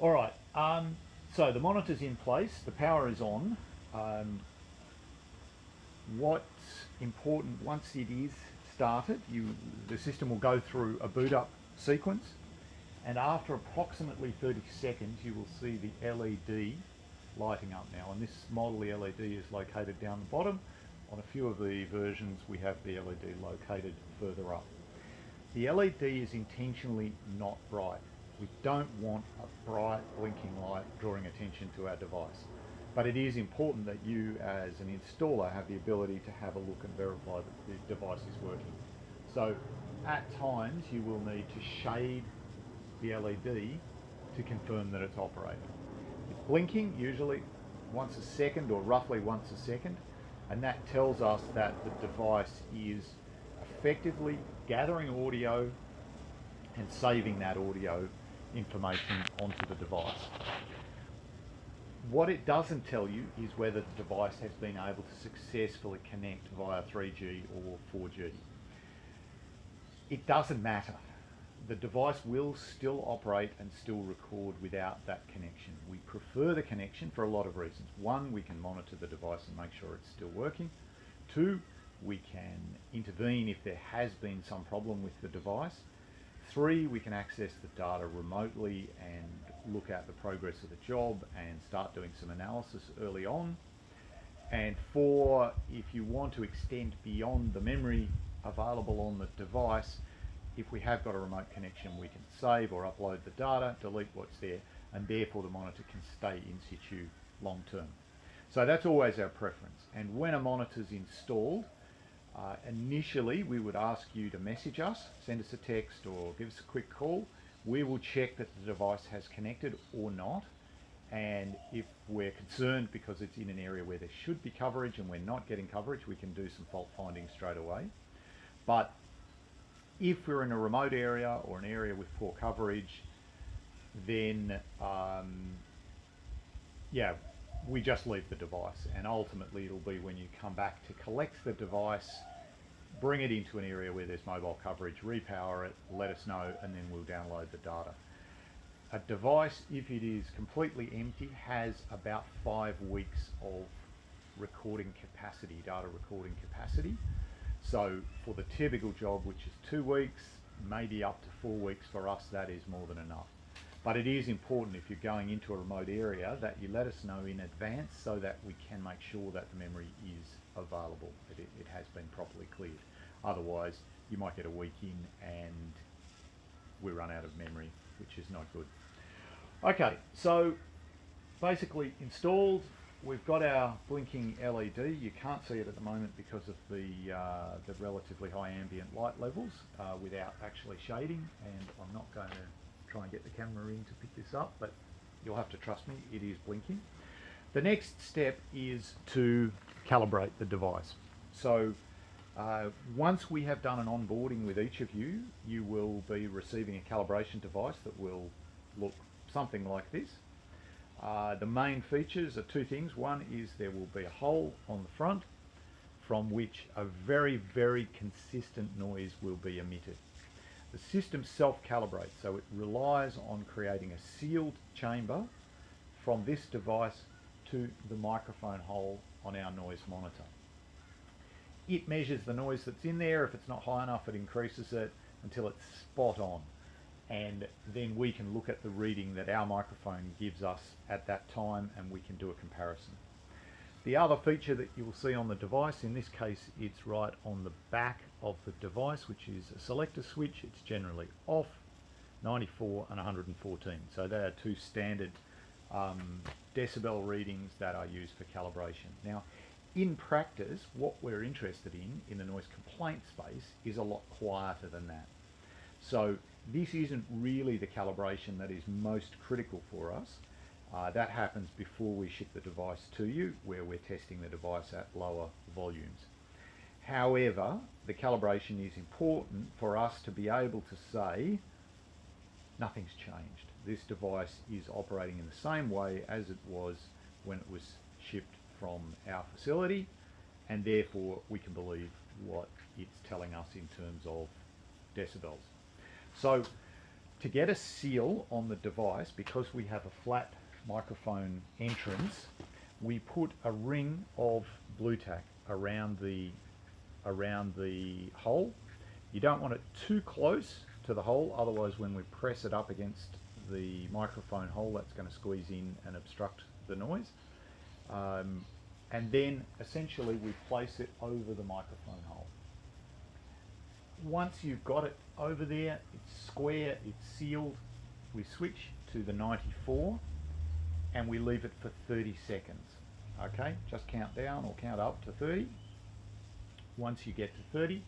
All right, so the monitor's in place, the power is on. What's important, once it is started, the system will go through a boot up sequence, and after approximately 30 seconds you will see the LED lighting up now, and this model, the LED is located down the bottom. On a few of the versions we have the LED located further up. The LED is intentionally not bright. We don't want a bright blinking light drawing attention to our device. But it is important that you as an installer have the ability to have a look and verify that the device is working. So at times you will need to shade the LED to confirm that it's operating. It's blinking usually once a second or roughly once a second, and that tells us that the device is effectively gathering audio and saving that audio information onto the device. What it doesn't tell you is whether the device has been able to successfully connect via 3G or 4G. It doesn't matter. The device will still operate and still record without that connection. We prefer the connection for a lot of reasons. One, we can monitor the device and make sure it's still working. Two, we can intervene if there has been some problem with the device. Three, we can access the data remotely and look at the progress of the job and start doing some analysis early on. And four, if you want to extend beyond the memory available on the device, if we have got a remote connection, we can save or upload the data, delete what's there, and therefore the monitor can stay in situ long term. So that's always our preference. And when a monitor's installed, initially we would ask you to message us, send us a text or give us a quick call. We will check that the device has connected or not, and if we're concerned because it's in an area where there should be coverage and we're not getting coverage, we can do some fault finding straight away. But if we're in a remote area or an area with poor coverage, then we just leave the device, and ultimately it'll be when you come back to collect the device, bring it into an area where there's mobile coverage, repower it, let us know, and then we'll download the data. A device, if it is completely empty, has about 5 weeks of recording capacity, data recording capacity. So for the typical job, which is 2 weeks, maybe up to 4 weeks for us, that is more than enough. But it is important if you're going into a remote area that you let us know in advance so that we can make sure that the memory is available, that it has been properly cleared. Otherwise, you might get a week in and we run out of memory, which is not good. Okay, so basically installed, we've got our blinking LED. You can't see it at the moment because of the relatively high ambient light levels without actually shading, and I'm not going to try and get the camera in to pick this up, but you'll have to trust me, it is blinking. The next step is to calibrate the device. So once we have done an onboarding with each of you, you will be receiving a calibration device that will look something like this. The main features are two things. One is there will be a hole on the front from which a very, very consistent noise will be emitted. The system self-calibrates, so it relies on creating a sealed chamber from this device to the microphone hole on our noise monitor. It measures the noise that's in there. If it's not high enough, it increases it until it's spot on. And then we can look at the reading that our microphone gives us at that time, and we can do a comparison. The other feature that you'll see on the device, in this case it's right on the back of the device, which is a selector switch. It's generally off, 94 and 114. So they are two standard decibel readings that are used for calibration. Now, in practice, what we're interested in the noise complaint space is a lot quieter than that. So this isn't really the calibration that is most critical for us. That happens before we ship the device to you, where we're testing the device at lower volumes. However, the calibration is important for us to be able to say nothing's changed. This device is operating in the same way as it was when it was shipped from our facility, and therefore we can believe what it's telling us in terms of decibels. So To get a seal on the device, because we have a flat microphone entrance, we put a ring of blue tack around the hole. You don't want it too close to the hole, otherwise when we press it up against the microphone hole, that's going to squeeze in and obstruct the noise. And then essentially we place it over the microphone hole. Once you've got it over there, it's square, it's sealed, we switch to the 94 and we leave it for 30 seconds. Okay, just count down or count up to 30. Once you get to 30,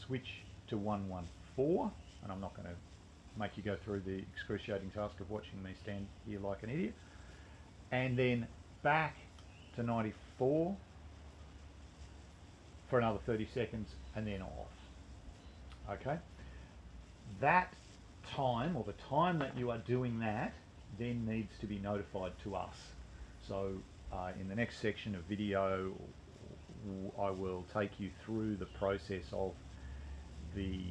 switch to 114, and I'm not going to make you go through the excruciating task of watching me stand here like an idiot. And then back to 94 for another 30 seconds and then off. Okay, that time, or the time that you are doing that, then needs to be notified to us. So in the next section of video I will take you through the process of the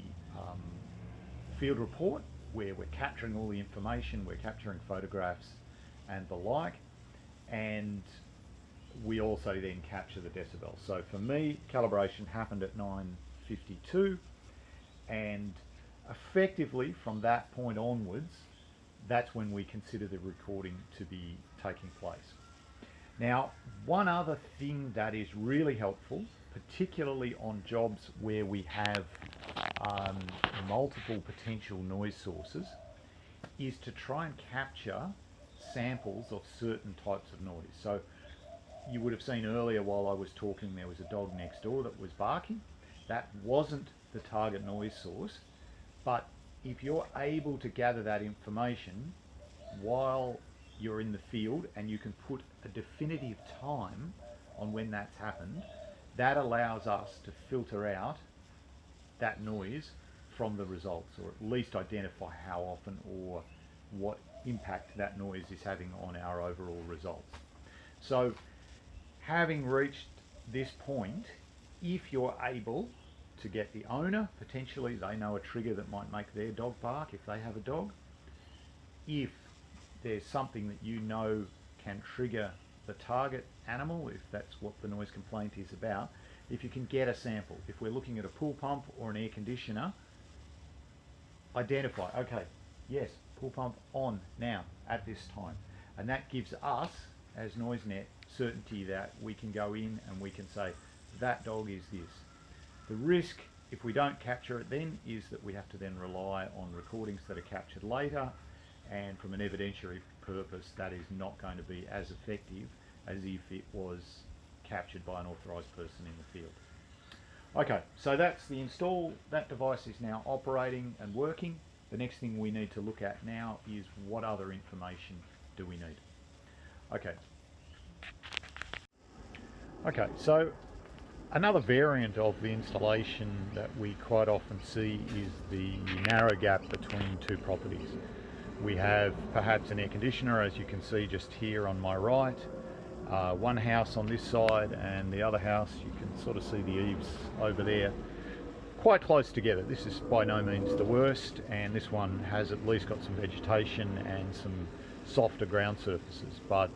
field report, where we're capturing all the information, we're capturing photographs and the like, and we also then capture the decibels. So for me, calibration happened at 9:52, and effectively from that point onwards, that's when we consider the recording to be taking place. Now, one other thing that is really helpful, particularly on jobs where we have multiple potential noise sources, is to try and capture samples of certain types of noise. So you would have seen earlier while I was talking, there was a dog next door that was barking. That wasn't the target noise source, but if you're able to gather that information while you're in the field and you can put a definitive time on when that's happened, that allows us to filter out that noise from the results, or at least identify how often or what impact that noise is having on our overall results. So having reached this point, if you're able to get the owner, potentially they know a trigger that might make their dog bark if they have a dog. If there's something that you know can trigger the target animal, if that's what the noise complaint is about, if you can get a sample. If we're looking at a pool pump or an air conditioner, identify, okay, yes, pool pump on now at this time. And that gives us, as NoiseNet, certainty that we can go in and we can say, that dog is this. The risk, if we don't capture it then, is that we have to then rely on recordings that are captured later, and from an evidentiary purpose, that is not going to be as effective as if it was captured by an authorised person in the field. Okay, so that's the install. That device is now operating and working. The next thing we need to look at now is what other information do we need. Okay, so another variant of the installation that we quite often see is the narrow gap between two properties. We have perhaps an air conditioner, as you can see just here on my right, one house on this side, and the other house, you can sort of see the eaves over there, quite close together. This is by no means the worst, and this one has at least got some vegetation and some softer ground surfaces, but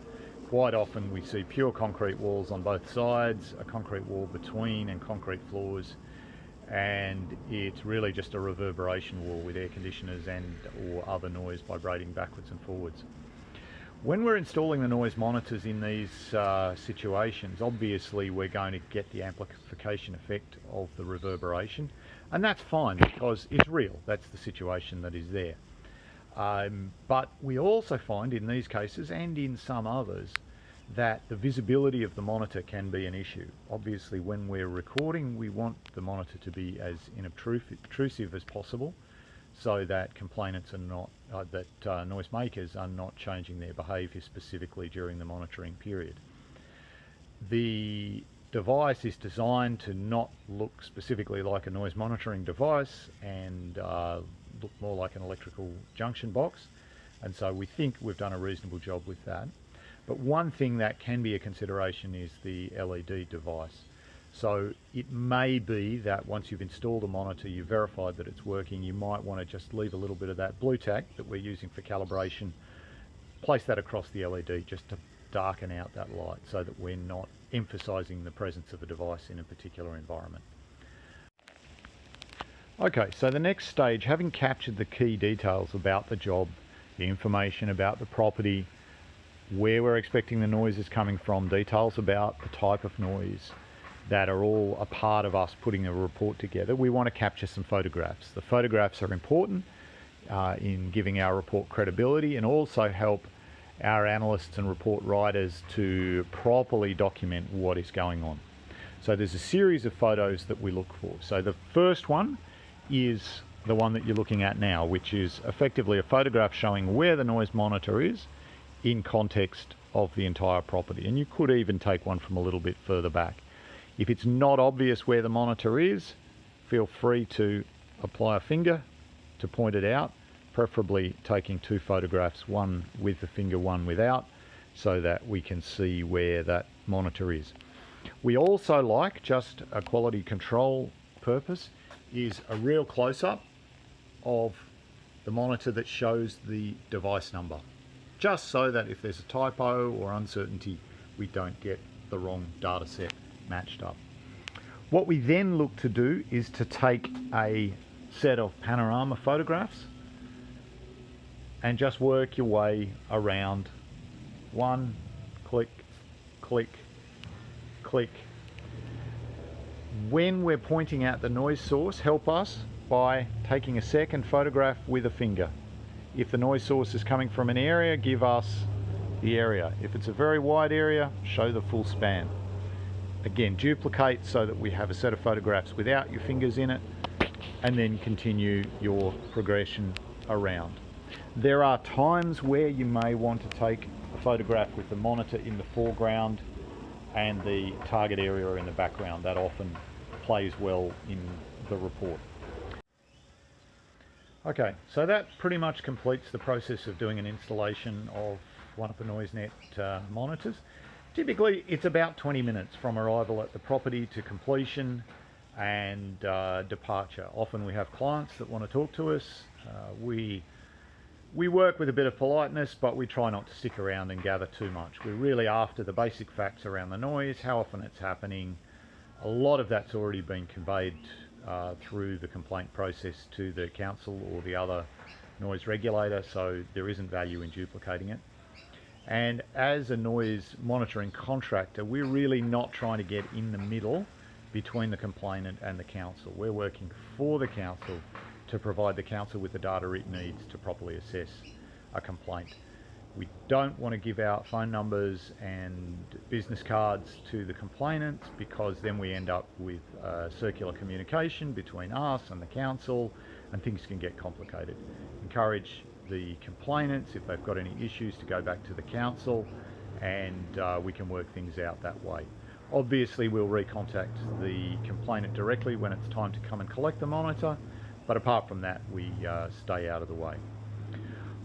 quite often we see pure concrete walls on both sides, a concrete wall between, and concrete floors, and it's really just a reverberation wall with air conditioners and or other noise vibrating backwards and forwards. When we're installing the noise monitors in these situations, obviously we're going to get the amplification effect of the reverberation, and that's fine because it's real. That's the situation that is there. But we also find in these cases, and in some others, that the visibility of the monitor can be an issue. Obviously when we're recording, we want the monitor to be as inobtrusive as possible, so that complainants are not, noise makers are not changing their behaviour specifically during the monitoring period. The device is designed to not look specifically like a noise monitoring device and look more like an electrical junction box, and so we think we've done a reasonable job with that. But one thing that can be a consideration is the LED device. So it may be that once you've installed a monitor, you've verified that it's working, you might want to just leave a little bit of that blue tack that we're using for calibration, place that across the LED just to darken out that light so that we're not emphasizing the presence of a device in a particular environment. Okay, so the next stage, having captured the key details about the job, the information about the property, where we're expecting the noise is coming from, details about the type of noise, that are all a part of us putting a report together, we want to capture some photographs. The photographs are important in giving our report credibility and also help our analysts and report writers to properly document what is going on. So there's a series of photos that we look for. So the first one is the one that you're looking at now, which is effectively a photograph showing where the noise monitor is in context of the entire property. And you could even take one from a little bit further back. If it's not obvious where the monitor is, feel free to apply a finger to point it out, preferably taking two photographs, one with the finger, one without, so that we can see where that monitor is. We also like, just a quality control purpose, is a real close-up of the monitor that shows the device number, just so that if there's a typo or uncertainty, we don't get the wrong data set matched up. What we then look to do is to take a set of panorama photographs and just work your way around. One, click, click, click. When we're pointing out the noise source, help us by taking a second photograph with a finger. If the noise source is coming from an area, give us the area. If it's a very wide area, show the full span. Again, duplicate so that we have a set of photographs without your fingers in it, and then continue your progression around. There are times where you may want to take a photograph with the monitor in the foreground and the target area in the background. That often plays well in the report. Okay, so that pretty much completes the process of doing an installation of one of the NoiseNet monitors. Typically, it's about 20 minutes from arrival at the property to completion and departure. Often we have clients that want to talk to us. We work with a bit of politeness, but we try not to stick around and gather too much. We're really after the basic facts around the noise, how often it's happening. A lot of that's already been conveyed through the complaint process to the council or the other noise regulator, so there isn't value in duplicating it. And as a noise monitoring contractor, we're really not trying to get in the middle between the complainant and the council. We're working for the council to provide the council with the data it needs to properly assess a complaint. We don't want to give out phone numbers and business cards to the complainants, because then we end up with circular communication between us and the council, and things can get complicated. Encourage the complainants, if they've got any issues, to go back to the council, and we can work things out that way. Obviously, we'll recontact the complainant directly when it's time to come and collect the monitor, but apart from that, we stay out of the way.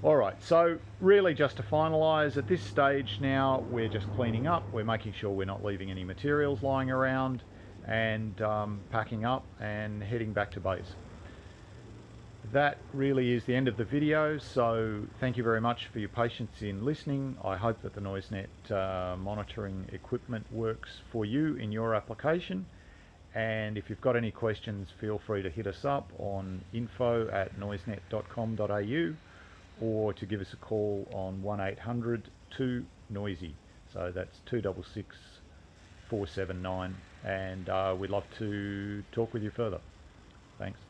Alright, so really just to finalise, at this stage now we're just cleaning up, we're making sure we're not leaving any materials lying around, and packing up and heading back to base. That really is the end of the video, so thank you very much for your patience in listening. I hope that the NoiseNet monitoring equipment works for you in your application, and if you've got any questions, feel free to hit us up on info@noisenet.com.au, or to give us a call on 1-800-2-NOISY. So that's 266 479, and we'd love to talk with you further. Thanks.